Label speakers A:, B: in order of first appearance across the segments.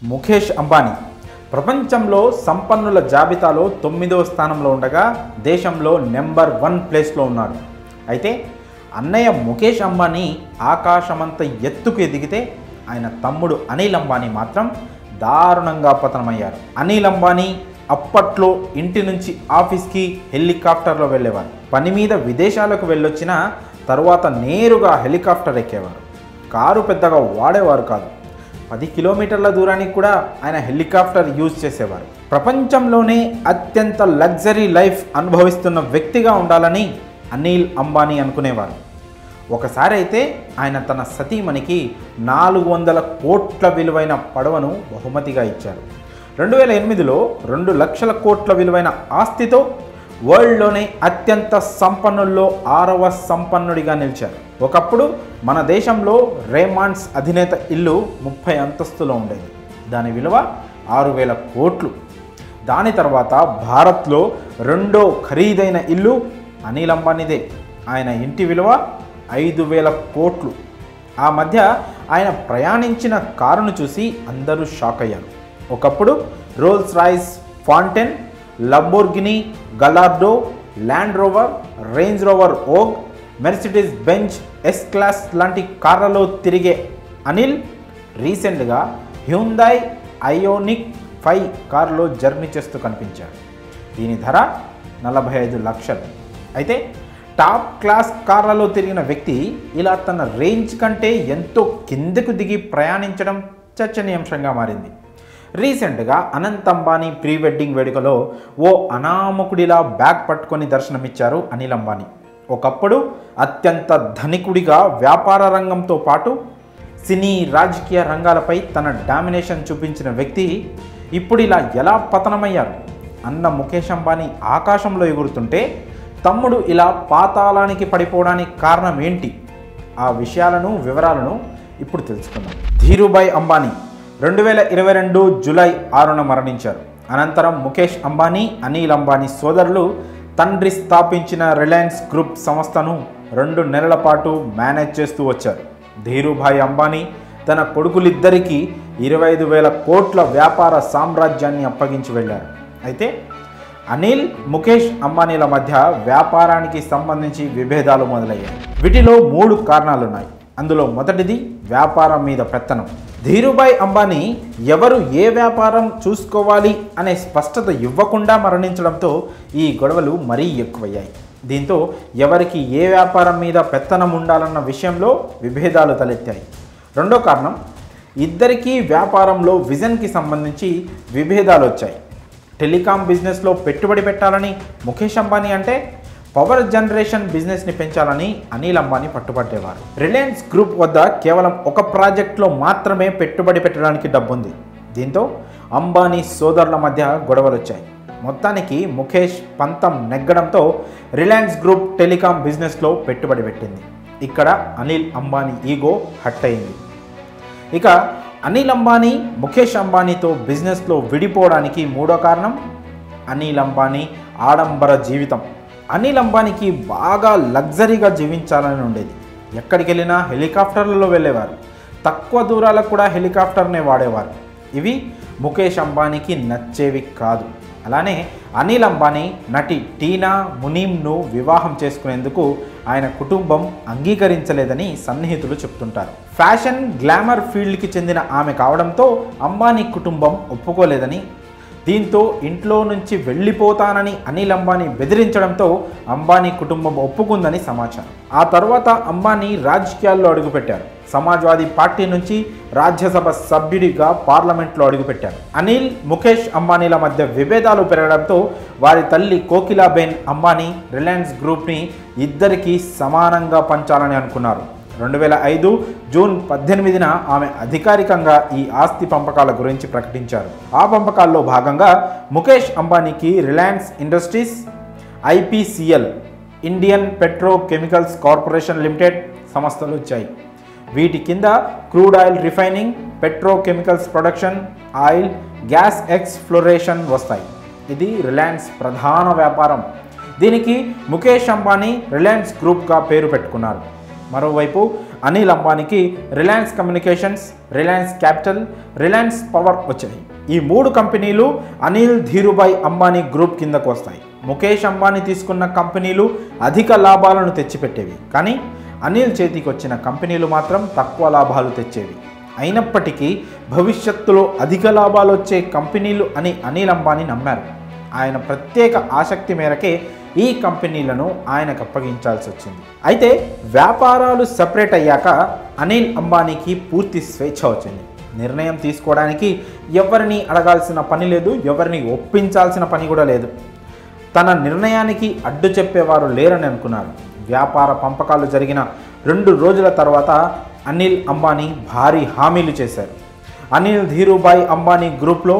A: ముఖేష్ అంబానీ ప్రపంచంలో సంపన్నుల జాబితాలో 9వ స్థానంలో ఉండగా దేశంలో నెంబర్ 1 ప్లేస్లో ఉన్నాడు. అయితే అన్నయ్య ముఖేష్ అంబానీ ఆకాశమంత ఎత్తుకు ఎదిగితే ఆయన తమ్ముడు అనిల్ అంబానీ మాత్రం దారుణంగా పతనమయ్యారు. అనిల్ అంబానీ అప్పట్లో ఇంటి నుంచి ఆఫీస్కి హెలికాప్టర్లో వెళ్ళేవారు. పని మీద విదేశాలకు వెళ్ళొచ్చిన తర్వాత నేరుగా హెలికాప్టర్ ఎక్కేవారు. కారు పెద్దగా వాడేవారు కాదు. 10 కిలోమీటర్ల దూరానికి కూడా ఆయన హెలికాప్టర్ యూజ్ చేసేవారు. ప్రపంచంలోనే అత్యంత లగ్జరీ లైఫ్ అనుభవిస్తున్న వ్యక్తిగా ఉండాలని అనిల్ అంబానీ అనుకునేవారు. ఒకసారి అయితే ఆయన తన సతీమణికి 400 కోట్ల విలువైన పడవను బహుమతిగా ఇచ్చారు. 2008లో 2 లక్షల కోట్ల విలువైన ఆస్తితో వరల్డ్లోనే అత్యంత సంపన్నుల్లో 6వ సంపన్నుడిగా నిలిచారు. ఒకప్పుడు మన దేశంలో రేమాండ్స్ అధినేత ఇల్లు 30 అంతస్తులో ఉండేది. దాని విలువ 6,000 కోట్లు. దాని తర్వాత భారత్లో రెండో ఖరీదైన ఇల్లు అనిల్ అంబానీదే. ఆయన ఇంటి విలువ 5,000 కోట్లు. ఆ మధ్య ఆయన ప్రయాణించిన కారును చూసి అందరూ షాక్ అయ్యారు. ఒకప్పుడు Rolls Royce Phantom, Lamborghini Gallardo, Land Rover, Range Rover Vogue, Mercedes Benz S class లాంటి కార్లలో తిరిగే అనిల్ రీసెంట్గా హ్యుందాయ్ ఐయోనిక్ 5 కారులో జర్నీ చేస్తూ కనిపించారు. దీని ధర 45 లక్షలు. అయితే టాప్ క్లాస్ కార్లలో తిరిగిన వ్యక్తి ఇలా తన రేంజ్ కంటే ఎంతో కిందకు దిగి ప్రయాణించడం చర్చనీయాంశంగా మారింది. రీసెంట్గా అనంత్ అంబానీ ప్రీ వెడ్డింగ్ వేడుకలో ఓ అనామకుడిలా బ్యాగ్ పట్టుకొని దర్శనమిచ్చారు అనిల్ అంబానీ. ఒకప్పుడు అత్యంత ధనికుడిగా వ్యాపార రంగంతో పాటు సినీ రాజకీయ రంగాలపై తన డామినేషన్ చూపించిన వ్యక్తి ఇప్పుడు ఇలా ఎలా పతనమయ్యారు? అన్న ముఖేష్ అంబానీ ఆకాశంలో ఎగురుతుంటే తమ్ముడు ఇలా పాతాళానికి పడిపోవడానికి కారణం ఏంటి? ఆ వివరాలను ఇప్పుడు తెలుసుకుందాం. ధీరుభాయ్ అంబానీ 2022 జూలై 6న మరణించారు. అనంతరం ముఖేష్ అంబానీ, అనిల్ అంబానీ సోదరులు తండ్రి స్థాపించిన రిలయన్స్ గ్రూప్ సంస్థను 2 నెలల పాటు మేనేజ్ చేస్తూ వచ్చారు. ధీరుభాయ్ అంబానీ తన కొడుకులిద్దరికీ 25,000 కోట్ల వ్యాపార సామ్రాజ్యాన్ని అప్పగించి వెళ్ళారు. అయితే అనిల్, ముఖేష్ అంబానీల మధ్య వ్యాపారానికి సంబంధించి విభేదాలు మొదలయ్యాయి. వీటిలో 3 కారణాలున్నాయి. అందులో మొదటిది వ్యాపారం మీద పెత్తనం. ధీరుభాయ్ అంబానీ ఎవరు ఏ వ్యాపారం చూసుకోవాలి అనే స్పష్టత ఇవ్వకుండా మరణించడంతో ఈ గొడవలు మరీ ఎక్కువయ్యాయి. దీంతో ఎవరికి ఏ వ్యాపారం మీద పెత్తనం ఉండాలన్న విషయంలో విభేదాలు తలెత్తాయి. రెండో కారణం, ఇద్దరికీ వ్యాపారంలో విజన్కి సంబంధించి విభేదాలు వచ్చాయి. టెలికాం బిజినెస్లో పెట్టుబడి పెట్టాలని ముఖేష్ అంబానీ అంటే పవర్ జనరేషన్ బిజినెస్ని పెంచాలని అనిల్ అంబానీ పట్టుబట్టేవారు. రిలయన్స్ గ్రూప్ వద్ద కేవలం ఒక ప్రాజెక్ట్లో మాత్రమే పెట్టుబడి పెట్టడానికి డబ్బుంది. దీంతో అంబానీ సోదరుల మధ్య గొడవలు వచ్చాయి. మొత్తానికి ముఖేష్ పంతం నెగ్గడంతో రిలయన్స్ గ్రూప్ టెలికాం బిజినెస్లో పెట్టుబడి పెట్టింది. ఇక్కడ అనిల్ అంబానీ ఈగో హట్ అయింది. ఇక అనిల్ అంబానీ ముఖేష్ అంబానీతో బిజినెస్లో విడిపోవడానికి 3వ కారణం అనిల్ అంబానీ ఆడంబర జీవితం. అనిల్ అంబానీకి బాగా లగ్జరీగా జీవించాలని ఉండేది. ఎక్కడికి వెళ్ళినా హెలికాప్టర్లలో వెళ్ళేవారు. తక్కువ దూరాలకు కూడా హెలికాప్టర్నే వాడేవారు. ఇవి ముఖేష్ అంబానీకి నచ్చేవి కాదు. అలానే అనిల్ అంబానీ నటి టీనా మునీమ్ను వివాహం చేసుకునేందుకు ఆయన కుటుంబం అంగీకరించలేదని సన్నిహితులు చెప్తుంటారు. ఫ్యాషన్ గ్లామర్ ఫీల్డ్కి చెందిన ఆమె కావడంతో అంబానీ కుటుంబం ఒప్పుకోలేదని, దీంతో ఇంట్లో నుంచి వెళ్ళిపోతానని అనిల్ అంబానీ బెదిరించడంతో అంబానీ కుటుంబం ఒప్పుకుందని సమాచారం. ఆ తర్వాత అంబానీ రాజకీయాల్లో అడుగుపెట్టారు. సమాజ్వాదీ పార్టీ నుంచి రాజ్యసభ సభ్యుడిగా పార్లమెంట్లో అడుగుపెట్టారు. అనిల్, ముఖేష్ అంబానీల మధ్య విభేదాలు పెరగడంతో వారి తల్లి కోకిలాబేన్ అంబానీ రిలయన్స్ గ్రూప్ని ఇద్దరికీ సమానంగా పంచాలని అనుకున్నారు. 2005 జూన్ 18న ఆమె అధికారికంగా ఈ ఆస్తి పంపకాల గురించి ప్రకటించారు. ఆ పంపకాల్లో భాగంగా ముఖేష్ అంబానీకి Reliance Industries, IPCL Indian Petrochemicals Corporation Limited సంస్థలు వచ్చాయి. వీటి కింద crude oil refining, petrochemicals production, oil, gas exploration వస్తాయి. ఇది రిలయన్స్ ప్రధాన వ్యాపారం. దీనికి ముఖేష్ అంబానీ రిలయన్స్ గ్రూప్గా పేరు పెట్టుకున్నారు. మరోవైపు అనిల్ అంబానీకి Reliance Communications, Reliance Capital, Reliance Power వచ్చాయి. ఈ 3 కంపెనీలు అనిల్ ధీరుభాయ్ అంబానీ గ్రూప్ కిందకు వస్తాయి. ముఖేష్ అంబానీ తీసుకున్న కంపెనీలు అధిక లాభాలను తెచ్చిపెట్టేవి, కానీ అనిల్ చేతికి వచ్చిన కంపెనీలు మాత్రం తక్కువ లాభాలు తెచ్చేవి. అయినప్పటికీ భవిష్యత్తులో అధిక లాభాలు వచ్చే కంపెనీలు అని అనిల్ అంబానీ నమ్మారు. ఆయన ప్రత్యేక ఆసక్తి మేరకే ఈ కంపెనీలను ఆయనకు అప్పగించాల్సి వచ్చింది. అయితే వ్యాపారాలు సెపరేట్ అయ్యాక అనిల్ అంబానీకి పూర్తి స్వేచ్ఛ వచ్చింది. నిర్ణయం తీసుకోవడానికి ఎవరిని అడగాల్సిన పని లేదు, ఎవరిని ఒప్పించాల్సిన పని కూడా లేదు. తన నిర్ణయానికి అడ్డు చెప్పేవారు లేరని అనుకున్నారు. వ్యాపార పంపకాలు జరిగిన 2 రోజుల తర్వాత అనిల్ అంబానీ భారీ హామీలు చేశారు. అనిల్ ధీరుభాయ్ అంబానీ గ్రూప్లో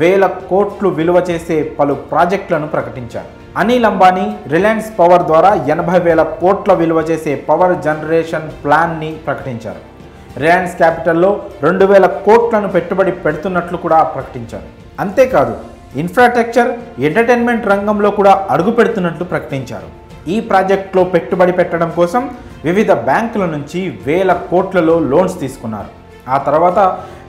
A: వేల కోట్లు విలువ చేసే పలు ప్రాజెక్టులను ప్రకటించారు. అనిల్ అంబానీ రిలయన్స్ పవర్ ద్వారా 80,000 కోట్ల విలువ చేసే పవర్ జనరేషన్ ప్లాన్ని ప్రకటించారు. రిలయన్స్ క్యాపిటల్లో 2,000 కోట్లను పెట్టుబడి పెడుతున్నట్లు కూడా ప్రకటించారు. అంతేకాదు ఇన్ఫ్రాస్ట్రక్చర్, ఎంటర్టైన్మెంట్ రంగంలో కూడా అడుగు పెడుతున్నట్లు ప్రకటించారు. ఈ ప్రాజెక్టులో పెట్టుబడి పెట్టడం కోసం వివిధ బ్యాంకుల నుంచి వేల కోట్లలో లోన్స్ తీసుకున్నారు. ఆ తర్వాత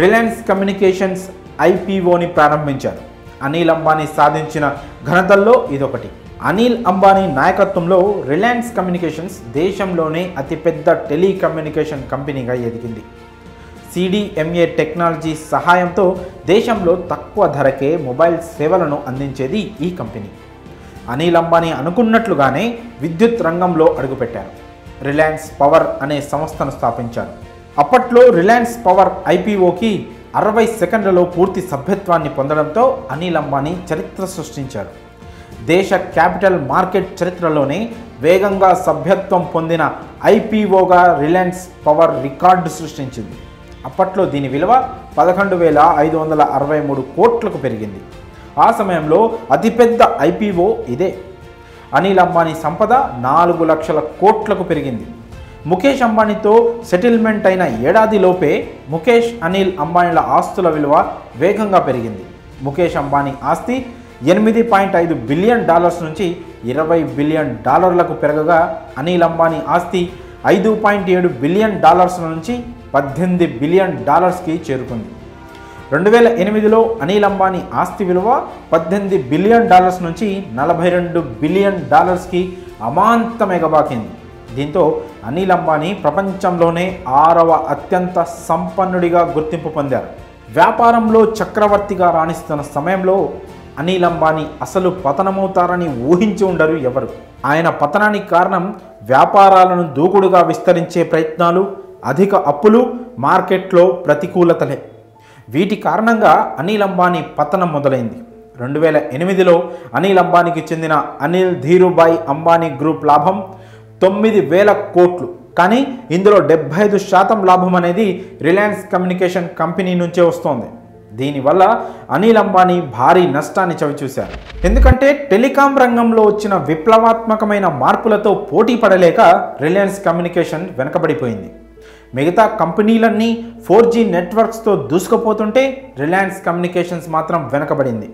A: రిలయన్స్ కమ్యూనికేషన్స్ IPOని ప్రారంభించారు. అనిల్ అంబానీ సాధించిన ఘనతల్లో ఇదొకటి. అనిల్ అంబానీ నాయకత్వంలో రిలయన్స్ కమ్యూనికేషన్స్ దేశంలోనే అతిపెద్ద టెలికమ్యూనికేషన్ కంపెనీగా ఎదిగింది. CDMA టెక్నాలజీ సహాయంతో దేశంలో తక్కువ ధరకే మొబైల్ సేవలను అందించేది ఈ కంపెనీ. అనిల్ అంబానీ అనుకున్నట్లుగానే విద్యుత్ రంగంలో అడుగుపెట్టారు. రిలయన్స్ పవర్ అనే సంస్థను స్థాపించారు. అప్పట్లో రిలయన్స్ పవర్ IPOకి 60 సెకండ్లలో పూర్తి సభ్యత్వాన్ని పొందడంతో అనిల్ అంబానీ చరిత్ర సృష్టించారు. దేశ క్యాపిటల్ మార్కెట్ చరిత్రలోనే వేగంగా సభ్యత్వం పొందిన IPOగా రిలయన్స్ పవర్ రికార్డు సృష్టించింది. అప్పట్లో దీని విలువ 11,563 కోట్లకు పెరిగింది. ఆ సమయంలో అతిపెద్ద IPO ఇదే. అనిల్ అంబానీ సంపద 4 లక్షల కోట్లకు పెరిగింది. ముఖేష్ అంబానీతో సెటిల్మెంట్ అయిన ఏడాదిలోపే ముఖేష్ అనిల్ అంబానీల ఆస్తుల విలువ వేగంగా పెరిగింది. ముఖేష్ అంబానీ ఆస్తి $8.5 బిలియన్ నుంచి $20 బిలియన్ పెరగగా అనిల్ అంబానీ ఆస్తి $5.7 బిలియన్ నుంచి $18 బిలియన్ చేరుకుంది. 2008లో అనిల్ అంబానీ ఆస్తి విలువ $18 బిలియన్ నుంచి $42 బిలియన్ అమాంతం ఎగబాకింది. దీంతో అనిల్ అంబానీ ప్రపంచంలోనే 6వ అత్యంత సంపన్నుడిగా గుర్తింపు పొందారు. వ్యాపారంలో చక్రవర్తిగా రాణిస్తున్న సమయంలో అనిల్ అంబానీ అసలు పతనమవుతారని ఊహించి ఉండరు ఎవరు. ఆయన పతనానికి కారణం వ్యాపారాలను దూకుడుగా విస్తరించే ప్రయత్నాలు, అధిక అప్పులు, మార్కెట్లో ప్రతికూలతలే. వీటి కారణంగా అనిల్ అంబానీ పతనం మొదలైంది. 2008లో అనిల్ అంబానీకి చెందిన అనిల్ ధీరుభాయ్ అంబానీ గ్రూప్ లాభం 9,000 కోట్లు. కానీ ఇందులో 75% లాభం అనేది రిలయన్స్ కమ్యూనికేషన్ కంపెనీ నుంచే వస్తోంది. దీనివల్ల అనిల్ అంబానీ భారీ నష్టాన్ని చవిచూశారు. ఎందుకంటే టెలికాం రంగంలో వచ్చిన విప్లవాత్మకమైన మార్పులతో పోటీ పడలేక రిలయన్స్ కమ్యూనికేషన్ వెనకబడిపోయింది. మిగతా కంపెనీలన్నీ 4G నెట్వర్క్స్తో దూసుకుపోతుంటే రిలయన్స్ కమ్యూనికేషన్స్ మాత్రం వెనకబడింది.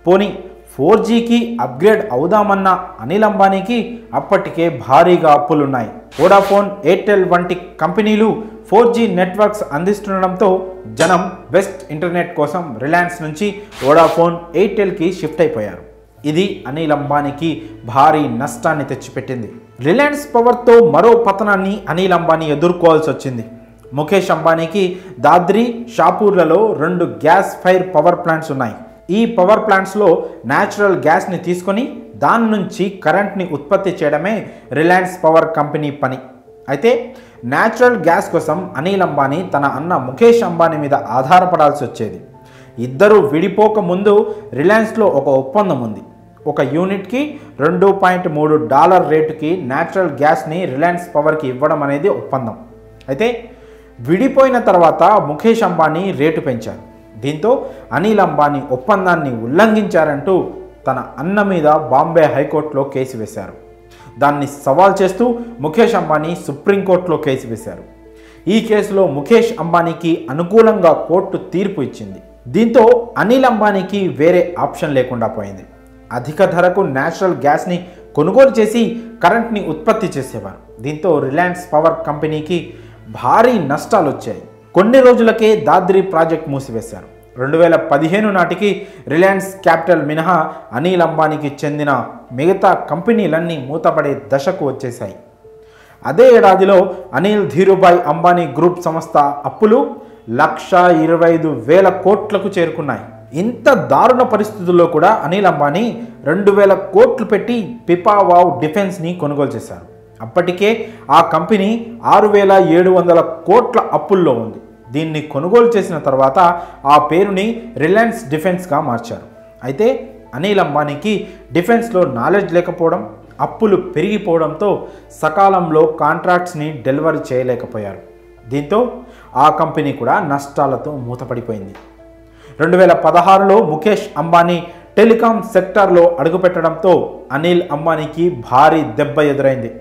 A: పోనీ 4Gకి అప్గ్రేడ్ అవుదామన్న అనిల్ అంబానీకి అప్పటికే భారీగా అప్పులున్నాయి. వోడాఫోన్, ఎయిర్టెల్ వంటి కంపెనీలు 4G నెట్వర్క్స్ అందిస్తుండడంతో జనం బెస్ట్ ఇంటర్నెట్ కోసం రిలయన్స్ నుంచి వోడాఫోన్, ఎయిర్టెల్కి షిఫ్ట్ అయిపోయారు. ఇది అనిల్ అంబానీకి భారీ నష్టాన్ని తెచ్చిపెట్టింది. రిలయన్స్ పవర్తో మరో పతనాన్ని అనిల్ అంబానీ ఎదుర్కోవాల్సి వచ్చింది. ముఖేష్ అంబానీకి దాద్రి, షాపూర్లలో 2 గ్యాస్ ఫైర్ పవర్ ప్లాంట్స్ ఉన్నాయి. ఈ పవర్ ప్లాంట్స్లో న్యాచురల్ గ్యాస్ని తీసుకొని దాని నుంచి కరెంట్ని ఉత్పత్తి చేయడమే రిలయన్స్ పవర్ కంపెనీ పని. అయితే న్యాచురల్ గ్యాస్ కోసం అనిల్ అంబానీ తన అన్న ముఖేష్ అంబానీ మీద ఆధారపడాల్సి వచ్చేది. ఇద్దరు విడిపోక ముందు రిలయన్స్లో ఒక ఒప్పందం ఉంది. ఒక యూనిట్కి $2.3 రేటుకి న్యాచురల్ గ్యాస్ని రిలయన్స్ పవర్కి ఇవ్వడం అనేది ఒప్పందం. అయితే విడిపోయిన తర్వాత ముఖేష్ అంబానీ రేటు పెంచారు. దీంతో అనిల్ అంబానీ ఒప్పందాన్ని ఉల్లంఘించారంటూ తన అన్న మీద బాంబే హైకోర్టులో కేసు వేశారు. దాన్ని సవాల్ చేస్తూ ముఖేష్ అంబానీ సుప్రీంకోర్టులో కేసు వేశారు. ఈ కేసులో ముఖేష్ అంబానీకి అనుకూలంగా కోర్టు తీర్పు ఇచ్చింది. దీంతో అనిల్ అంబానీకి వేరే ఆప్షన్ లేకుండా పోయింది. అధిక ధరకు న్యాచురల్ గ్యాస్ని కొనుగోలు చేసి కరెంట్ని ఉత్పత్తి చేసేవారు. దీంతో రిలయన్స్ పవర్ కంపెనీకి భారీ నష్టాలు వచ్చాయి. కొన్ని రోజులకే దాద్రి ప్రాజెక్ట్ మూసివేశారు. 2015 నాటికి రిలయన్స్ క్యాపిటల్ మినహా అనిల్ అంబానీకి చెందిన మిగతా కంపెనీలన్నీ మూతపడే దశకు వచ్చేశాయి. అదే ఏడాదిలో అనిల్ ధీరుభాయ్ అంబానీ గ్రూప్ సంస్థ అప్పులు 1,25,000 కోట్లకు చేరుకున్నాయి. ఇంత దారుణ పరిస్థితుల్లో కూడా అనిల్ అంబానీ 2,000 కోట్లు పెట్టి పిపావావ్ డిఫెన్స్ని కొనుగోలు చేశారు. అప్పటికే ఆ కంపెనీ 6,700 కోట్ల అప్పుల్లో ఉంది. దీన్ని కొనుగోలు చేసిన తర్వాత ఆ పేరుని రిలయన్స్ డిఫెన్స్గా మార్చారు. అయితే అనిల్ అంబానీకి డిఫెన్స్లో నాలెడ్జ్ లేకపోవడం, అప్పులు పెరిగిపోవడంతో సకాలంలో కాంట్రాక్ట్స్ని డెలివరీ చేయలేకపోయారు. దీంతో ఆ కంపెనీ కూడా నష్టాలతో మూతపడిపోయింది. 2016లో ముఖేష్ అంబానీ టెలికాం సెక్టార్లో అడుగుపెట్టడంతో అనిల్ అంబానీకి భారీ దెబ్బ ఎదురైంది.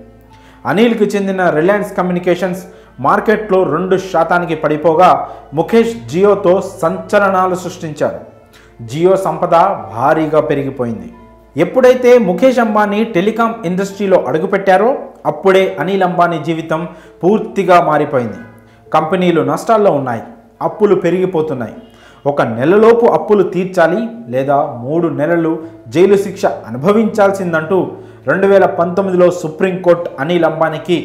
A: అనిల్కి చెందిన రిలయన్స్ కమ్యూనికేషన్స్ మార్కెట్లో 2% పడిపోగా ముఖేష్ జియోతో సంచలనాలు సృష్టించారు. జియో సంపద భారీగా పెరిగిపోయింది. ఎప్పుడైతే ముఖేష్ అంబానీ టెలికాం ఇండస్ట్రీలో అడుగుపెట్టారో అప్పుడే అనిల్ అంబానీ జీవితం పూర్తిగా మారిపోయింది. కంపెనీలు నష్టాల్లో ఉన్నాయి, అప్పులు పెరిగిపోతున్నాయి. 1 నెలలోపు అప్పులు తీర్చాలి లేదా 3 నెలలు జైలు శిక్ష అనుభవించాల్సిందంటూ 2019లో సుప్రీంకోర్టు అనిల్ అంబానీకి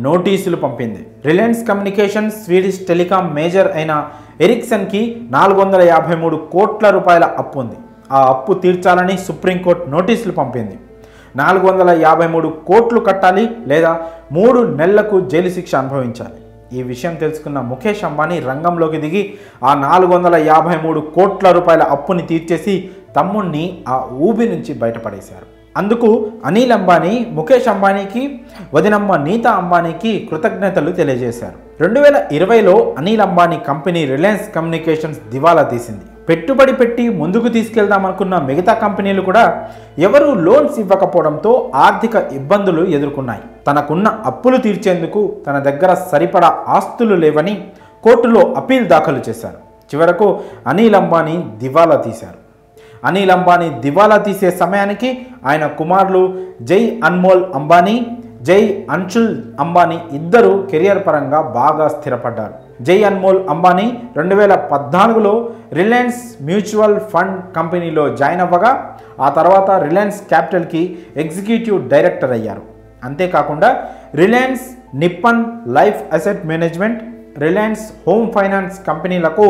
A: నోటీసులు పంపింది. Reliance communications Swedish telecom major అయిన ఎరిక్సన్కి 453 కోట్ల రూపాయల అప్పు ఉంది. ఆ అప్పు తీర్చాలని సుప్రీంకోర్టు నోటీసులు పంపింది. 453 కోట్లు కట్టాలి లేదా 3 నెలలకు జైలు శిక్ష అనుభవించాలి. ఈ విషయం తెలుసుకున్న ముఖేష్ అంబానీ రంగంలోకి దిగి ఆ 453 కోట్ల రూపాయల అప్పుని తీర్చేసి తమ్ముణ్ణి ఆ ఊబి నుంచి బయటపడేశారు. అందుకు అనిల్ అంబానీ ముఖేష్ అంబానీకి, వదినమ్మ నీతా అంబానీకి కృతజ్ఞతలు తెలియజేశారు. 2020లో Anil Ambani company Reliance Communications దివాలా తీసింది. పెట్టుబడి పెట్టి ముందుకు తీసుకెళ్దామనుకున్న మిగతా కంపెనీలు కూడా ఎవరూ లోన్స్ ఇవ్వకపోవడంతో ఆర్థిక ఇబ్బందులు ఎదుర్కొన్నాయి. తనకున్న అప్పులు తీర్చేందుకు తన దగ్గర సరిపడా ఆస్తులు లేవని కోర్టులో అప్పీల్ దాఖలు చేశారు. చివరకు అనిల్ అంబానీ దివాలా తీశారు. అనిల్ అంబానీ దివాలా తీసే సమయానికి ఆయన కుమారులు జై అన్మోల్ అంబానీ, జై అన్షుల్ అంబానీ ఇద్దరు కెరియర్ పరంగా బాగా స్థిరపడ్డారు. జై అన్మోల్ అంబానీ 2014లో రిలయన్స్ మ్యూచువల్ ఫండ్ కంపెనీలో జాయిన్ అవ్వగా ఆ తర్వాత రిలయన్స్ క్యాపిటల్కి ఎగ్జిక్యూటివ్ డైరెక్టర్ అయ్యారు. అంతేకాకుండా Reliance Nippon Life Asset Management, Reliance Home Finance కంపెనీలకు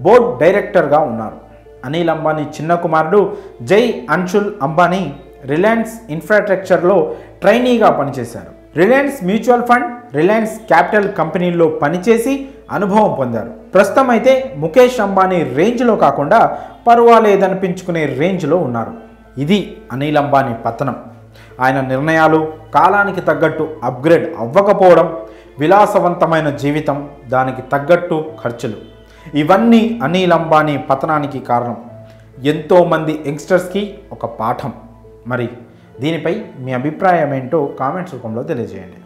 A: బోర్డ్ డైరెక్టర్గా ఉన్నారు. అనిల్ అంబానీ చిన్న కుమారుడు జై అన్షుల్ అంబానీ రిలయన్స్ ఇన్ఫ్రాస్ట్రక్చర్లో ట్రైనీగా పనిచేశారు. Reliance Mutual Fund, Reliance Capital కంపెనీల్లో పనిచేసి అనుభవం పొందారు. ప్రస్తుతం అయితే ముఖేష్ అంబానీ రేంజ్లో కాకుండా పర్వాలేదనిపించుకునే రేంజ్లో ఉన్నారు. ఇది అనిల్ అంబానీ పతనం. ఆయన నిర్ణయాలు కాలానికి తగ్గట్టు అప్గ్రేడ్ అవ్వకపోవడం, విలాసవంతమైన జీవితం, దానికి తగ్గట్టు ఖర్చులు, ఇవన్నీ అనిల్ అంబానీ పతనానికి కారణం. ఎంతోమంది యంగ్స్టర్స్కి ఒక పాఠం. మరి దీనిపై మీ అభిప్రాయం ఏంటో కామెంట్స్ రూపంలో తెలియజేయండి.